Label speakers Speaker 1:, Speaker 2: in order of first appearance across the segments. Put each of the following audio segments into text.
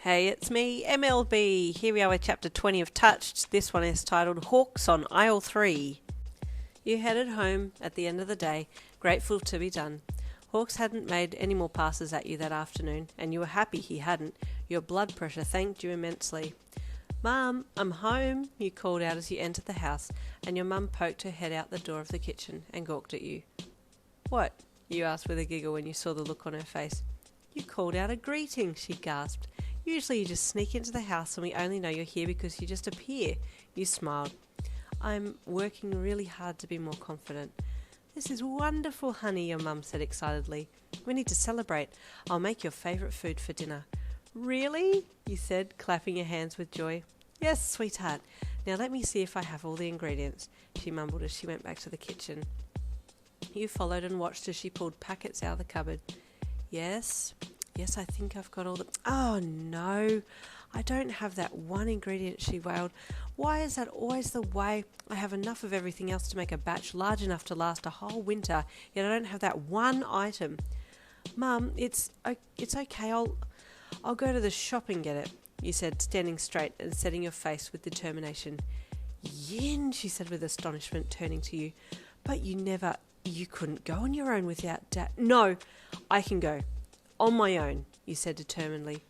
Speaker 1: Hey, it's me, MLB. Here we are with chapter 20 of Touched. This one is titled Hawks on Aisle 3. You headed home at the end of the day, grateful to be done. Hawks hadn't made any more passes at you that afternoon, and you were happy he hadn't. Your blood pressure thanked you immensely. "Mum, I'm home," you called out as you entered the house, and your mum poked her head out the door of the kitchen and gawked at you. "What?" you asked with a giggle when you saw the look on her face. "You called out a greeting," she gasped. "Usually you just sneak into the house and we only know you're here because you just appear." You smiled. "I'm working really hard to be more confident." "This is wonderful, honey," your mum said excitedly. "We need to celebrate. I'll make your favourite food for dinner." "Really?" you said, clapping your hands with joy. "Yes, sweetheart. Now let me see if I have all the ingredients," she mumbled as she went back to the kitchen. You followed and watched as she pulled packets out of the cupboard. Yes, I think I've got all the... "Oh no, I don't have that one ingredient," she wailed. "Why is that always the way? I have enough of everything else to make a batch large enough to last a whole winter, yet I don't have that one item." "Mum, it's okay, I'll go to the shop and get it," you said, standing straight and setting your face with determination. "Yin," she said with astonishment, turning to you. "But you couldn't go on your own without Dad." "No, I can go. On my own," you said determinedly.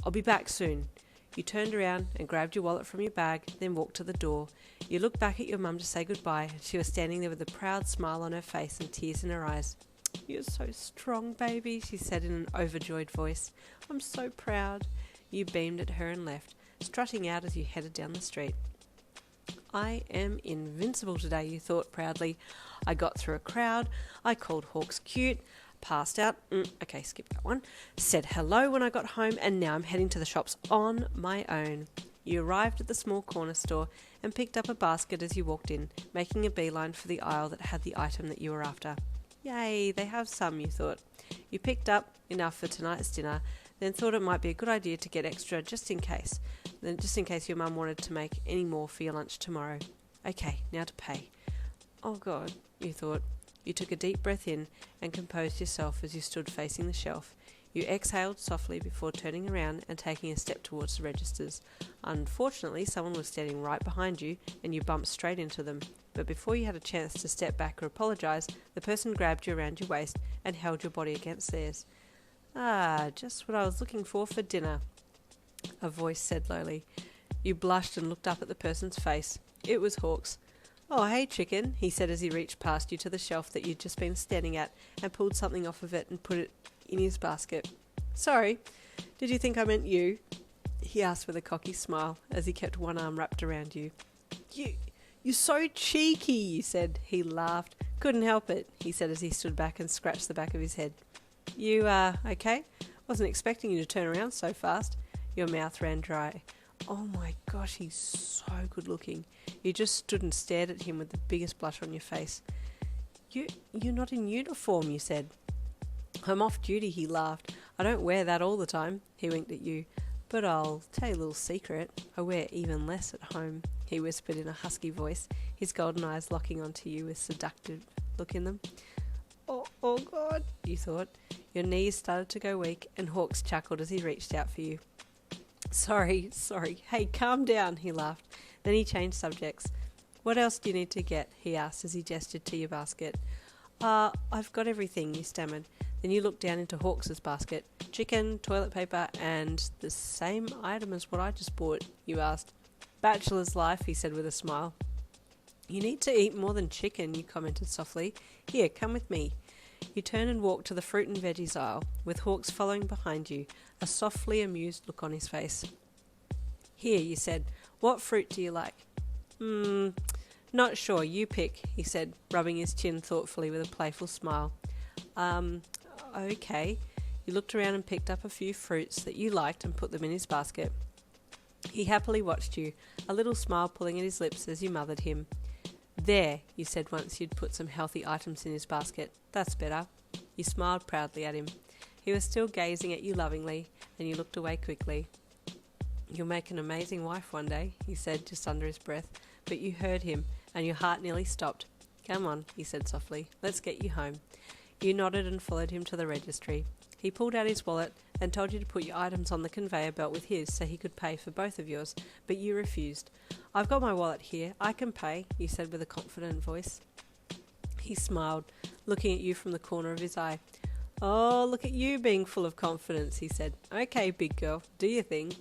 Speaker 1: "I'll be back soon." You turned around and grabbed your wallet from your bag, then walked to the door. You looked back at your mum to say goodbye, and she was standing there with a proud smile on her face and tears in her eyes. "You're so strong, baby," she said in an overjoyed voice. "I'm so proud." You beamed at her and left, strutting out as you headed down the street. "I am invincible today," you thought proudly. "I got through a crowd, I called Hawks cute, passed out, skip that one, said hello when I got home, and now I'm heading to the shops on my own." You arrived at the small corner store and picked up a basket as you walked in, making a beeline for the aisle that had the item that you were after. Yay, they have some, you thought. You picked up enough for tonight's dinner, then thought it might be a good idea to get extra just in case your mum wanted to make any more for your lunch tomorrow. Okay, now to pay. "Oh God," you thought. You took a deep breath in and composed yourself as you stood facing the shelf. You exhaled softly before turning around and taking a step towards the registers. Unfortunately, someone was standing right behind you and you bumped straight into them. But before you had a chance to step back or apologise, the person grabbed you around your waist and held your body against theirs. "Ah, just what I was looking for dinner," a voice said lowly. You blushed and looked up at the person's face. It was Hawks. "Oh, hey, chicken," he said as he reached past you to the shelf that you'd just been standing at and pulled something off of it and put it in his basket. "Sorry, did you think I meant you?" he asked with a cocky smile as he kept one arm wrapped around you. You're so cheeky," you said. He laughed. "Couldn't help it," he said as he stood back and scratched the back of his head. "You, okay? Wasn't expecting you to turn around so fast." Your mouth ran dry. "Oh my gosh, he's so good looking." You just stood and stared at him with the biggest blush on your face. You're not in uniform," you said. "I'm off duty," he laughed. "I don't wear that all the time." He winked at you. "But I'll tell you a little secret. I wear even less at home," he whispered in a husky voice, his golden eyes locking onto you with seductive look in them. Oh God," you thought. Your knees started to go weak, and Hawks chuckled as he reached out for you. Sorry. Hey, calm down," he laughed. Then he changed subjects. "What else do you need to get?" he asked as he gestured to your basket. I've got everything," you stammered. Then you looked down into Hawks's basket. "Chicken, toilet paper, and the same item as what I just bought?" you asked. "Bachelor's life," he said with a smile. "You need to eat more than chicken," you commented softly. "Here, come with me." You turned and walked to the fruit and veggies aisle, with Hawks following behind you, a softly amused look on his face. "Here," you said. "What fruit do you like?" Not sure, you pick," he said, rubbing his chin thoughtfully with a playful smile. Okay." You looked around and picked up a few fruits that you liked and put them in his basket. He happily watched you, a little smile pulling at his lips as you mothered him. "There," you said once you'd put some healthy items in his basket. "That's better." You smiled proudly at him. He was still gazing at you lovingly, and you looked away quickly. "You'll make an amazing wife one day," he said just under his breath, but you heard him, and your heart nearly stopped. "Come on," he said softly. "Let's get you home." You nodded and followed him to the registry. He pulled out his wallet and told you to put your items on the conveyor belt with his so he could pay for both of yours, but you refused. I've got my wallet here. I can pay, you said with a confident voice. He smiled, looking at you from the corner of his eye. Oh, look at you being full of confidence, he said. Okay, big girl, do your thing.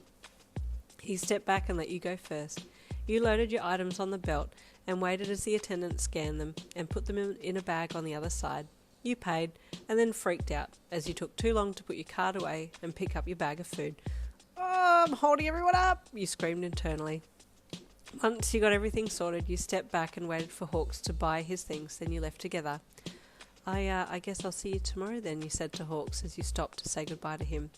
Speaker 1: He stepped back and let you go first. You loaded your items on the belt and waited as the attendant scanned them and put them in a bag on the other side. You paid and then freaked out as you took too long to put your card away and pick up your bag of food. Oh, I'm holding everyone up, you screamed internally. Once you got everything sorted, you stepped back and waited for Hawks to buy his things, then you left together. I guess I'll see you tomorrow then, you said to Hawks as you stopped to say goodbye to him.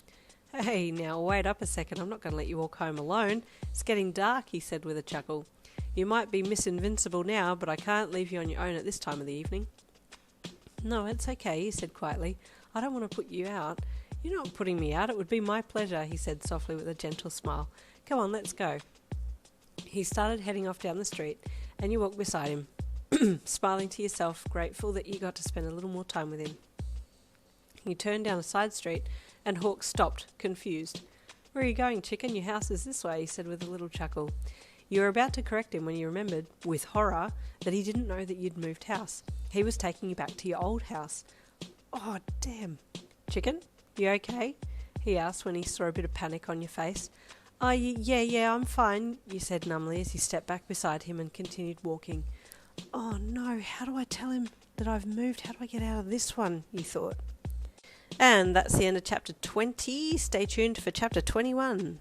Speaker 1: Hey, now wait up a second, I'm not going to let you walk home alone. It's getting dark, he said with a chuckle. You might be Miss Invincible now, but I can't leave you on your own at this time of the evening. No, it's okay, he said quietly. I don't want to put you out. You're not putting me out, it would be my pleasure, he said softly with a gentle smile. Come on, let's go. He started heading off down the street, and you walked beside him, smiling to yourself, grateful that you got to spend a little more time with him. You turned down a side street, and Hawks stopped, confused. Where are you going, chicken? Your house is this way, he said with a little chuckle. You were about to correct him when you remembered, with horror, that he didn't know that you'd moved house. He was taking you back to your old house. Oh, damn. Chicken, you okay? He asked when he saw a bit of panic on your face. Oh, yeah, I'm fine, you said numbly as you stepped back beside him and continued walking. Oh no, how do I tell him that I've moved? How do I get out of this one, you thought. And that's the end of chapter 20. Stay tuned for chapter 21.